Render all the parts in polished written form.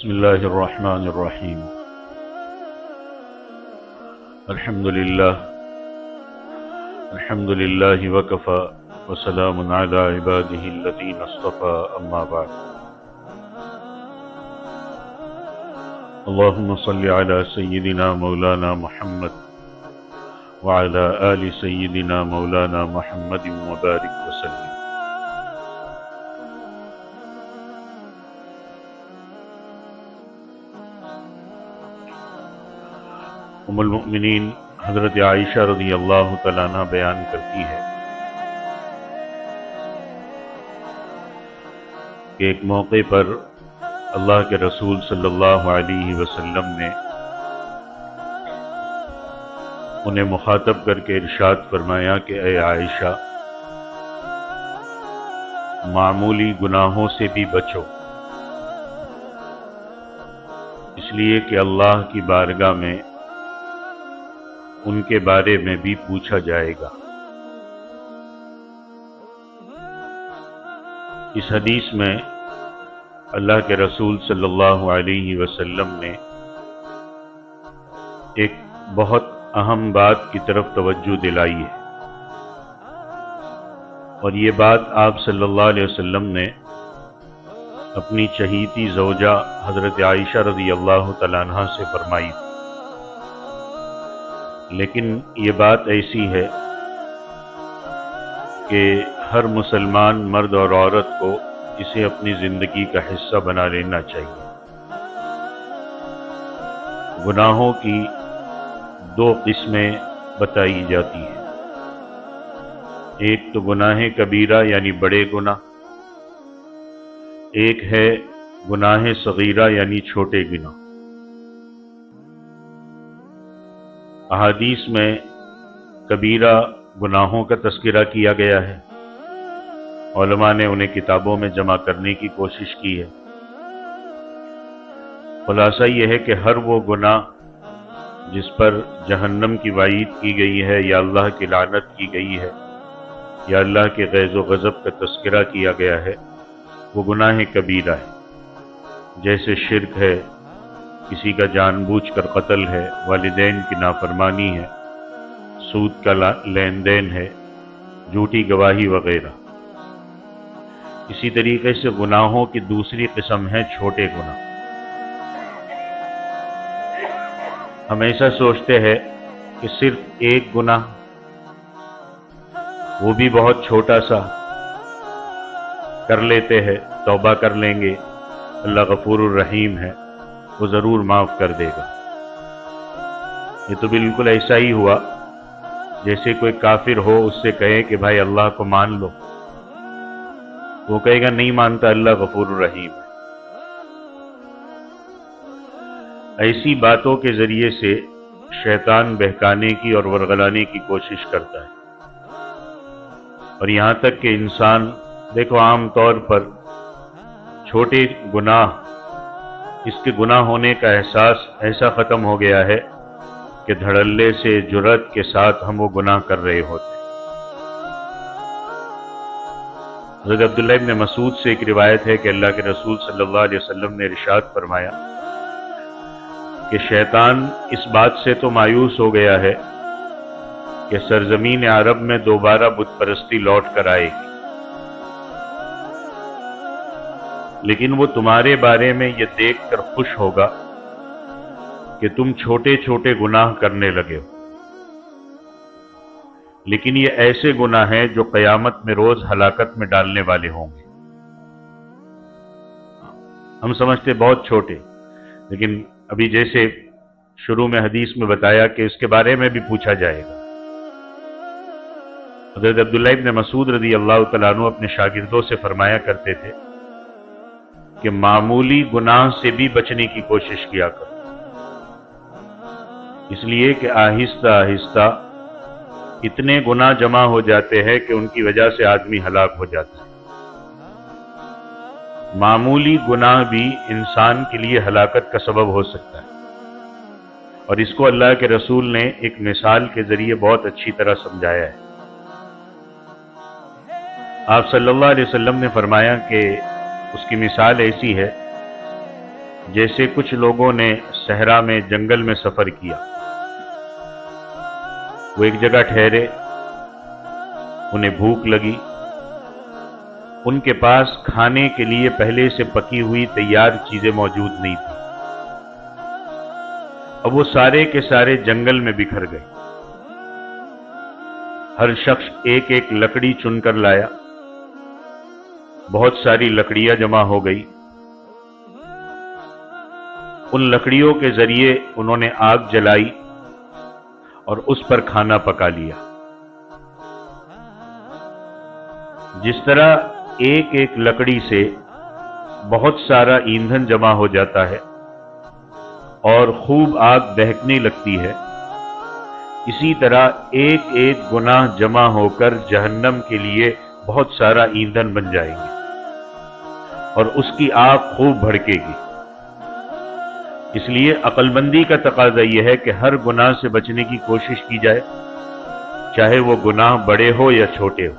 بسم الله الرحمن الرحيم. الحمد لله وكفى وسلام على عباده الذين اصطفى أما بعد. اللهم صل على سيدنا مولانا محمد وعلى آل سيدنا مولانا محمد وبارك وسلم. ام المؤمنین حضرت عائشہ رضی اللہ تعالیٰ عنہ بیان کرتی ہے کہ ایک موقع پر اللہ کے رسول صلی اللہ علیہ وسلم نے انہیں مخاطب کر کے ارشاد فرمایا کہ اے عائشہ، معمولی گناہوں سے بھی بچو، اس لیے کہ اللہ کی بارگاہ میں ان کے بارے میں بھی پوچھا جائے گا۔ اس حدیث میں اللہ کے رسول صلی اللہ علیہ وسلم نے ایک بہت اہم بات کی طرف توجہ دلائی ہے، اور یہ بات آپ صلی اللہ علیہ وسلم نے اپنی چہیتی زوجہ حضرت عائشہ رضی اللہ تعالیٰ عنہ سے فرمائی، لیکن یہ بات ایسی ہے کہ ہر مسلمان مرد اور عورت کو اسے اپنی زندگی کا حصہ بنا لینا چاہیے۔ گناہوں کی دو قسمیں بتائی جاتی ہیں، ایک تو گناہ کبیرہ یعنی بڑے گناہ، ایک ہے گناہ صغیرہ یعنی چھوٹے گناہ۔ احادیث میں کبیرہ گناہوں کا تذکرہ کیا گیا ہے، علماء نے انہیں کتابوں میں جمع کرنے کی کوشش کی ہے۔ خلاصہ یہ ہے کہ ہر وہ گناہ جس پر جہنم کی وعید کی گئی ہے، یا اللہ کی لعنت کی گئی ہے، یا اللہ کے غیظ و غضب کا تذکرہ کیا گیا ہے، وہ گناہ کبیرہ ہے، جیسے شرک ہے، کسی کا جان بوجھ کر قتل ہے، والدین کی نافرمانی ہے، سود کا لین دین ہے، جھوٹی گواہی وغیرہ۔ اسی طریقے سے گناہوں کی دوسری قسم ہے چھوٹے گناہ۔ ہم ایسا سوچتے ہیں کہ صرف ایک گناہ، وہ بھی بہت چھوٹا سا، کر لیتے ہیں، توبہ کر لیں گے، اللہ غفور الرحیم ہے، وہ ضرور معاف کر دے گا۔ یہ تو بالکل ایسا ہی ہوا جیسے کوئی کافر ہو، اس سے کہے کہ بھائی اللہ کو مان لو، وہ کہے گا نہیں مانتا، اللہ غفور الرحیم ہے۔ ایسی باتوں کے ذریعے سے شیطان بہکانے کی اور ورغلانے کی کوشش کرتا ہے، اور یہاں تک کہ انسان دیکھو عام طور پر چھوٹے گناہ، اس کے گناہ ہونے کا احساس ایسا ختم ہو گیا ہے کہ دھڑلے سے جرأت کے ساتھ ہم وہ گناہ کر رہے ہوتے ہیں۔ حضرت عبداللہ ابن مسعود سے ایک روایت ہے کہ اللہ کے رسول صلی اللہ علیہ وسلم نے ارشاد فرمایا کہ شیطان اس بات سے تو مایوس ہو گیا ہے کہ سرزمین عرب میں دوبارہ بت پرستی لوٹ کر آئے گی، لیکن وہ تمہارے بارے میں یہ دیکھ کر خوش ہوگا کہ تم چھوٹے چھوٹے گناہ کرنے لگے ہو، لیکن یہ ایسے گناہ ہیں جو قیامت میں روز ہلاکت میں ڈالنے والے ہوں گے۔ ہم سمجھتے بہت چھوٹے، لیکن ابھی جیسے شروع میں حدیث میں بتایا کہ اس کے بارے میں بھی پوچھا جائے گا۔ حضرت عبداللہ ابن مسعود رضی اللہ تعالیٰ عنہ اپنے شاگردوں سے فرمایا کرتے تھے کہ معمولی گناہ سے بھی بچنے کی کوشش کیا کرو، اس لیے کہ آہستہ آہستہ اتنے گناہ جمع ہو جاتے ہیں کہ ان کی وجہ سے آدمی ہلاک ہو جاتا ہے۔ معمولی گناہ بھی انسان کے لیے ہلاکت کا سبب ہو سکتا ہے، اور اس کو اللہ کے رسول نے ایک مثال کے ذریعے بہت اچھی طرح سمجھایا ہے۔ آپ صلی اللہ علیہ وسلم نے فرمایا کہ اس کی مثال ایسی ہے جیسے کچھ لوگوں نے صحرا میں جنگل میں سفر کیا، وہ ایک جگہ ٹھہرے، انہیں بھوک لگی، ان کے پاس کھانے کے لیے پہلے سے پکی ہوئی تیار چیزیں موجود نہیں تھیں۔ اب وہ سارے کے سارے جنگل میں بکھر گئے، ہر شخص ایک ایک لکڑی چن کر لایا، بہت ساری لکڑیاں جمع ہو گئی، ان لکڑیوں کے ذریعے انہوں نے آگ جلائی اور اس پر کھانا پکا لیا۔ جس طرح ایک ایک لکڑی سے بہت سارا ایندھن جمع ہو جاتا ہے اور خوب آگ دہکنے لگتی ہے، اسی طرح ایک ایک گناہ جمع ہو کر جہنم کے لیے بہت سارا ایندھن بن جائیں گے اور اس کی آگ خوب بھڑکے گی۔ اس لیے عقل مندی کا تقاضا یہ ہے کہ ہر گناہ سے بچنے کی کوشش کی جائے، چاہے وہ گناہ بڑے ہو یا چھوٹے ہو۔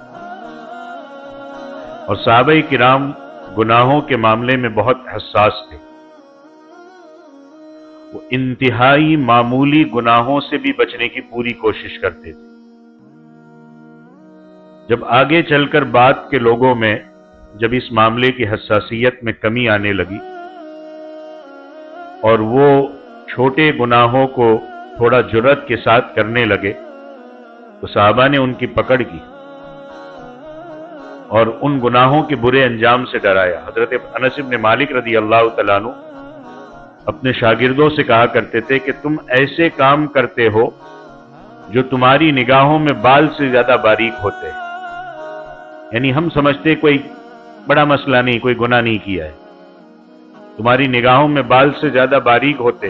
اور صحابہ کرام گناہوں کے معاملے میں بہت حساس تھے، وہ انتہائی معمولی گناہوں سے بھی بچنے کی پوری کوشش کرتے تھے۔ جب آگے چل کر بعد کے لوگوں میں جب اس معاملے کی حساسیت میں کمی آنے لگی اور وہ چھوٹے گناہوں کو تھوڑا جرأت کے ساتھ کرنے لگے تو صحابہ نے ان کی پکڑ کی اور ان گناہوں کے برے انجام سے ڈرایا۔ حضرت انس بن مالک رضی اللہ تعالیٰ عنہ اپنے شاگردوں سے کہا کرتے تھے کہ تم ایسے کام کرتے ہو جو تمہاری نگاہوں میں بال سے زیادہ باریک ہوتے ہیں، یعنی ہم سمجھتے کوئی بڑا مسئلہ نہیں، کوئی گناہ نہیں کیا ہے، تمہاری نگاہوں میں بال سے زیادہ باریک ہوتے،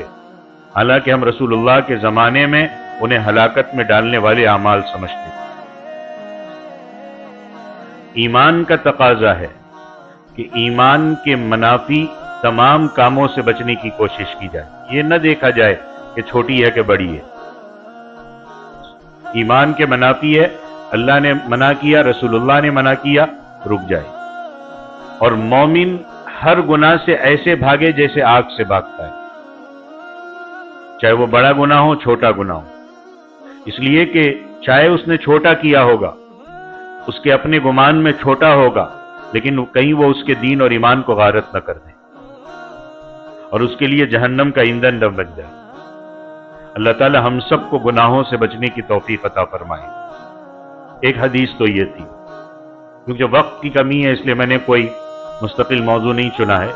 حالانکہ ہم رسول اللہ کے زمانے میں انہیں ہلاکت میں ڈالنے والے اعمال سمجھتے تھے۔ ایمان کا تقاضا ہے کہ ایمان کے منافی تمام کاموں سے بچنے کی کوشش کی جائے، یہ نہ دیکھا جائے کہ چھوٹی ہے کہ بڑی ہے۔ ایمان کے منافی ہے، اللہ نے منع کیا، رسول اللہ نے منع کیا، رک جائے۔ اور مومن ہر گناہ سے ایسے بھاگے جیسے آگ سے بھاگتا ہے، چاہے وہ بڑا گناہ ہو چھوٹا گناہ ہو، اس لیے کہ چاہے اس نے چھوٹا کیا ہوگا، اس کے اپنے گمان میں چھوٹا ہوگا، لیکن کہیں وہ اس کے دین اور ایمان کو غارت نہ کر دیں اور اس کے لیے جہنم کا ایندھن نہ بن جائے۔ اللہ تعالی ہم سب کو گناہوں سے بچنے کی توفیق عطا فرمائے۔ ایک حدیث تو یہ تھی، کیونکہ وقت کی کمی ہے اس لیے میں نے کوئی مستقل موضوع نہیں چنا ہے،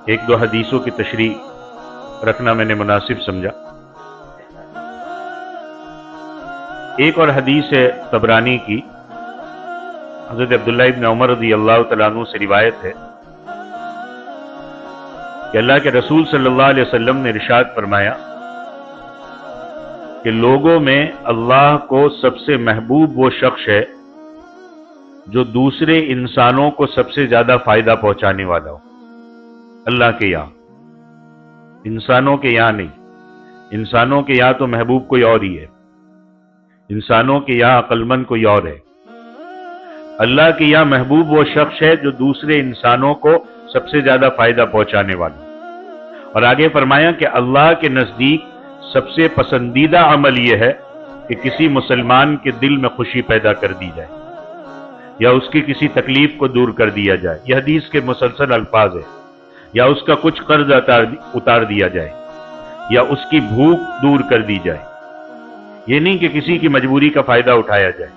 ایک دو حدیثوں کی تشریح رکھنا میں نے مناسب سمجھا۔ ایک اور حدیث ہے طبرانی کی، حضرت عبداللہ ابن عمر رضی اللہ تعالیٰ عنہ سے روایت ہے کہ اللہ کے رسول صلی اللہ علیہ وسلم نے ارشاد فرمایا کہ لوگوں میں اللہ کو سب سے محبوب وہ شخص ہے جو دوسرے انسانوں کو سب سے زیادہ فائدہ پہنچانے والا ہو۔ اللہ کے یہاں، انسانوں کے یہاں نہیں، انسانوں کے یہاں تو محبوب کوئی اور ہی ہے، انسانوں کے یہاں عقل مند کوئی اور ہے۔ اللہ کے یہاں محبوب وہ شخص ہے جو دوسرے انسانوں کو سب سے زیادہ فائدہ پہنچانے والا۔ اور آگے فرمایا کہ اللہ کے نزدیک سب سے پسندیدہ عمل یہ ہے کہ کسی مسلمان کے دل میں خوشی پیدا کر دی جائے یا اس کی کسی تکلیف کو دور کر دیا جائے، یہ حدیث کے مسلسل الفاظ ہے، یا اس کا کچھ قرض اتار دیا جائے یا اس کی بھوک دور کر دی جائے، یہ نہیں کہ کسی کی مجبوری کا فائدہ اٹھایا جائے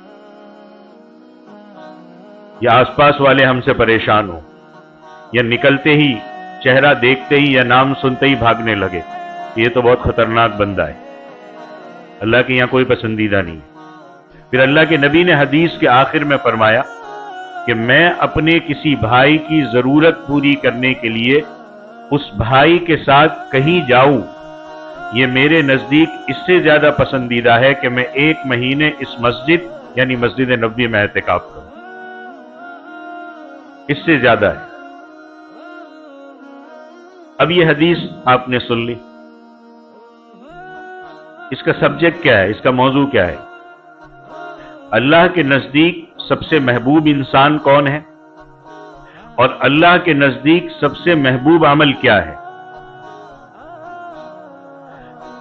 یا آس پاس والے ہم سے پریشان ہوں یا نکلتے ہی چہرہ دیکھتے ہی یا نام سنتے ہی بھاگنے لگے، یہ تو بہت خطرناک بندہ ہے، اللہ کے یہاں کوئی پسندیدہ نہیں۔ پھر اللہ کے نبی نے حدیث کے آخر میں فرمایا کہ میں اپنے کسی بھائی کی ضرورت پوری کرنے کے لیے اس بھائی کے ساتھ کہیں جاؤں، یہ میرے نزدیک اس سے زیادہ پسندیدہ ہے کہ میں 1 مہینے اس مسجد یعنی مسجد نبوی میں اعتکاف کروں، اس سے زیادہ ہے۔ اب یہ حدیث آپ نے سن لی، اس کا سبجیکٹ کیا ہے، اس کا موضوع کیا ہے؟ اللہ کے نزدیک سب سے محبوب انسان کون ہے اور اللہ کے نزدیک سب سے محبوب عمل کیا ہے؟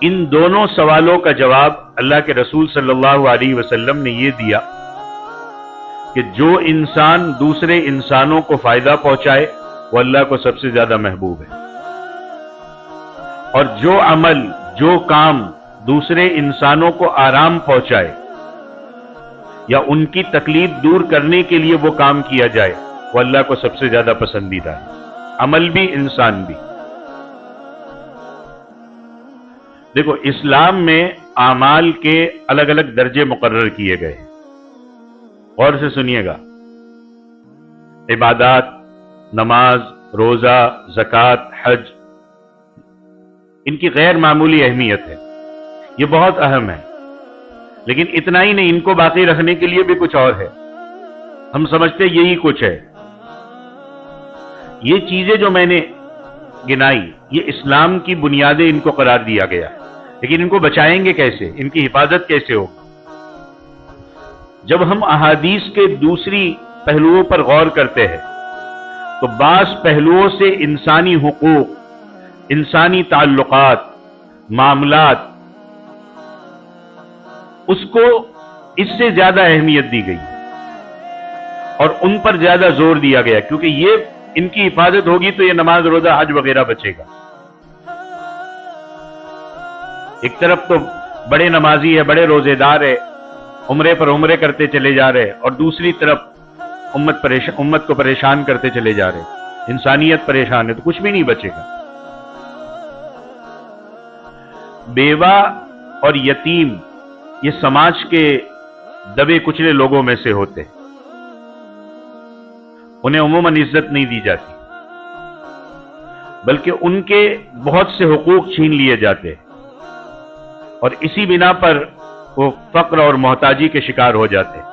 ان دونوں سوالوں کا جواب اللہ کے رسول صلی اللہ علیہ وسلم نے یہ دیا کہ جو انسان دوسرے انسانوں کو فائدہ پہنچائے وہ اللہ کو سب سے زیادہ محبوب ہے، اور جو عمل، جو کام دوسرے انسانوں کو آرام پہنچائے یا ان کی تکلیف دور کرنے کے لیے وہ کام کیا جائے وہ اللہ کو سب سے زیادہ پسندیدہ ہے، عمل بھی انسان بھی۔ دیکھو، اسلام میں اعمال کے الگ الگ درجے مقرر کیے گئے ہیں، غور سے سنیے گا۔ عبادات، نماز، روزہ، زکوٰۃ، حج، ان کی غیر معمولی اہمیت ہے، یہ بہت اہم ہے، لیکن اتنا ہی نہیں، ان کو باقی رکھنے کے لیے بھی کچھ اور ہے۔ ہم سمجھتے یہی کچھ ہے۔ یہ چیزیں جو میں نے گنائی، یہ اسلام کی بنیادیں ان کو قرار دیا گیا، لیکن ان کو بچائیں گے کیسے؟ ان کی حفاظت کیسے ہوگی؟ جب ہم احادیث کے دوسری پہلوؤں پر غور کرتے ہیں تو بعض پہلوؤں سے انسانی حقوق، انسانی تعلقات، معاملات، اس کو اس سے زیادہ اہمیت دی گئی اور ان پر زیادہ زور دیا گیا، کیونکہ یہ ان کی حفاظت ہوگی تو یہ نماز، روزہ، حج وغیرہ بچے گا۔ ایک طرف تو بڑے نمازی ہے، بڑے روزے دار ہے، عمرے پر عمرے کرتے چلے جا رہے، اور دوسری طرف امت کو پریشان کرتے چلے جا رہے، انسانیت پریشان ہے، تو کچھ بھی نہیں بچے گا۔ بیوہ اور یتیم یہ سماج کے دبے کچلے لوگوں میں سے ہوتے ہیں، انہیں عموماً عزت نہیں دی جاتی، بلکہ ان کے بہت سے حقوق چھین لیے جاتے ہیں، اور اسی بنا پر وہ فقر اور محتاجی کے شکار ہو جاتے ہیں۔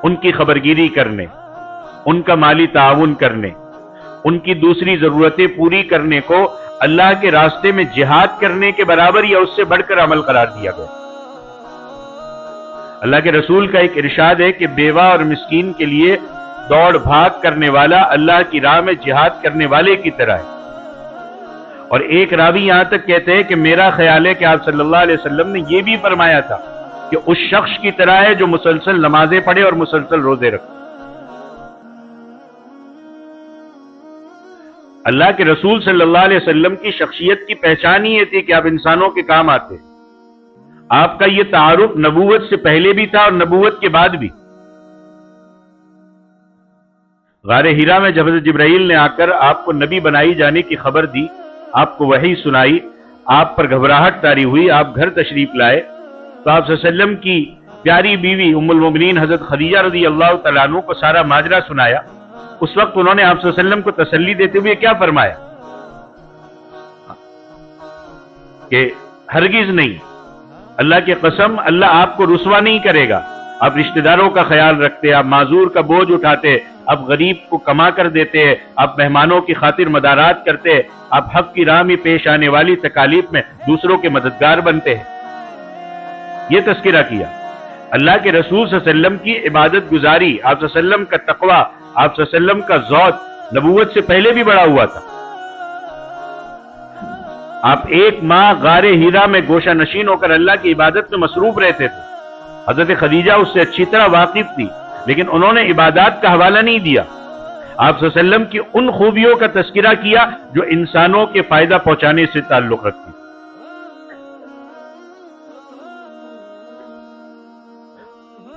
ان کی خبرگیری کرنے، ان کا مالی تعاون کرنے، ان کی دوسری ضرورتیں پوری کرنے کو اللہ کے راستے میں جہاد کرنے کے برابر یا اس سے بڑھ کر عمل قرار دیا گیا۔ اللہ کے رسول کا ایک ارشاد ہے کہ بیوہ اور مسکین کے لیے دوڑ بھاگ کرنے والا اللہ کی راہ میں جہاد کرنے والے کی طرح ہے۔ اور ایک راوی یہاں تک کہتے ہیں کہ میرا خیال ہے کہ آپ صلی اللہ علیہ وسلم نے یہ بھی فرمایا تھا کہ اس شخص کی طرح ہے جو مسلسل نمازیں پڑھے اور مسلسل روزے رکھے۔ اللہ کے رسول صلی اللہ علیہ وسلم کی شخصیت کی پہچان ہی یہ تھی کہ آپ انسانوں کے کام آتے۔ آپ کا یہ تعارف نبوت سے پہلے بھی تھا اور نبوت کے بعد بھی۔ غار حرا میں جب حضرت جبرائیل نے آ کر آپ کو نبی بنائی جانے کی خبر دی، آپ کو وحی سنائی، آپ پر گھبراہٹ طاری ہوئی، آپ گھر تشریف لائے، تو آپ صلی اللہ علیہ وسلم کی پیاری بیوی ام المومنین حضرت خدیجہ رضی اللہ تعالیٰ عنہ کو سارا ماجرا سنایا۔ اس وقت انہوں نے آپ صلی اللہ علیہ وسلم کو تسلی دیتے ہوئے کیا فرمایا کہ ہرگز نہیں، اللہ کی قسم، اللہ آپ کو رسوا نہیں کرے گا۔ آپ رشتہ داروں کا خیال رکھتے، آپ معذور کا بوجھ اٹھاتے، آپ غریب کو کما کر دیتے، آپ مہمانوں کی خاطر مدارات کرتے، آپ حق کی راہ میں پیش آنے والی تکالیف میں دوسروں کے مددگار بنتے ہیں۔ یہ تذکرہ کیا۔ اللہ کے رسول صلی اللہ علیہ وسلم کی عبادت گزاری، آپ صلی اللہ علیہ وسلم کا تقوی، آپ صلی اللہ علیہ وسلم کا زہد نبوت سے پہلے بھی بڑا ہوا تھا۔ آپ ایک ماہ غار حرا میں گوشہ نشین ہو کر اللہ کی عبادت میں مصروف رہتے تھے۔ حضرت خدیجہ اس سے اچھی طرح واقف تھی، لیکن انہوں نے عبادات کا حوالہ نہیں دیا۔ آپ صلی اللہ علیہ وسلم کی ان خوبیوں کا تذکرہ کیا جو انسانوں کے فائدہ پہنچانے سے تعلق رکھتی۔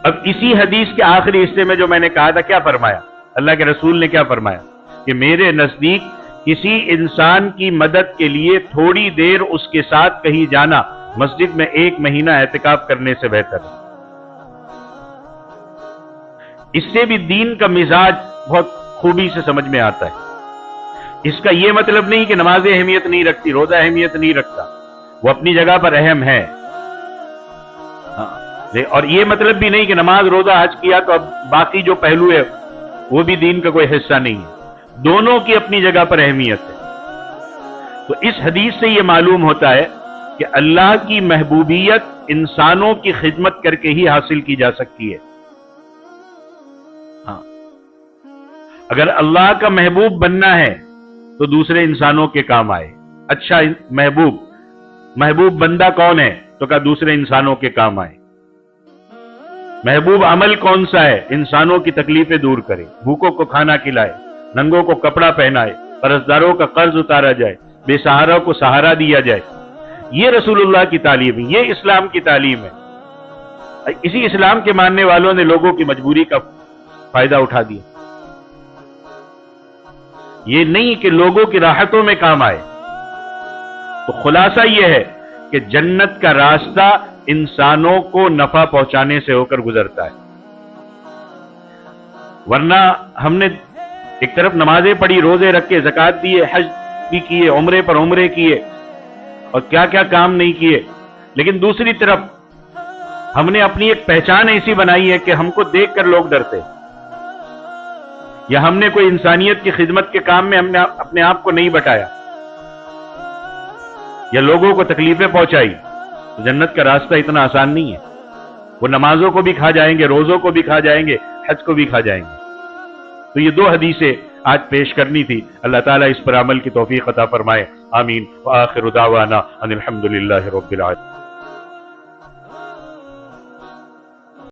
اب اسی حدیث کے آخری حصے میں جو میں نے کہا تھا، کیا فرمایا اللہ کے رسول نے؟ کیا فرمایا کہ میرے نزدیک کسی انسان کی مدد کے لیے تھوڑی دیر اس کے ساتھ کہیں جانا مسجد میں 1 مہینہ اعتکاف کرنے سے بہتر ہے۔ اس سے بھی دین کا مزاج بہت خوبی سے سمجھ میں آتا ہے۔ اس کا یہ مطلب نہیں کہ نماز اہمیت نہیں رکھتی، روزہ اہمیت نہیں رکھتا، وہ اپنی جگہ پر اہم ہے، اور یہ مطلب بھی نہیں کہ نماز، روزہ، حج کیا تو اب باقی جو پہلو ہے وہ بھی دین کا کوئی حصہ نہیں ہے۔ دونوں کی اپنی جگہ پر اہمیت ہے۔ تو اس حدیث سے یہ معلوم ہوتا ہے کہ اللہ کی محبوبیت انسانوں کی خدمت کر کے ہی حاصل کی جا سکتی ہے۔ اگر اللہ کا محبوب بننا ہے تو دوسرے انسانوں کے کام آئے. اچھا محبوب بندہ کون ہے؟ تو کہا دوسرے انسانوں کے کام آئے. محبوب عمل کون سا ہے؟ انسانوں کی تکلیفیں دور کرے، بھوکوں کو کھانا کھلائے، ننگوں کو کپڑا پہنائے، قرضداروں کا قرض اتارا جائے، بے سہارا کو سہارا دیا جائے. یہ رسول اللہ کی تعلیم ہے، یہ اسلام کی تعلیم ہے. اسی اسلام کے ماننے والوں نے لوگوں کی مجبوری کا فائدہ اٹھا دیا. یہ نہیں کہ لوگوں کی راحتوں میں کام آئے. تو خلاصہ یہ ہے کہ جنت کا راستہ انسانوں کو نفع پہنچانے سے ہو کر گزرتا ہے. ورنہ ہم نے ایک طرف نمازیں پڑھی، روزے رکھے، زکات دیے، حج بھی کیے، عمرے پر عمرے کیے اور کیا کیا کام نہیں کیے، لیکن دوسری طرف ہم نے اپنی ایک پہچان ایسی بنائی ہے کہ ہم کو دیکھ کر لوگ ڈرتے، یا ہم نے کوئی انسانیت کی خدمت کے کام میں ہم نے اپنے آپ کو نہیں بٹایا یا لوگوں کو تکلیفیں پہنچائی. تو جنت کا راستہ اتنا آسان نہیں ہے. وہ نمازوں کو بھی کھا جائیں گے، روزوں کو بھی کھا جائیں گے، حج کو بھی کھا جائیں گے. تو یہ دو حدیثیں آج پیش کرنی تھی. اللہ تعالیٰ اس پر عمل کی توفیق عطا فرمائے. آمین. وآخر دعوانا ان الحمد للہ رب العالمین.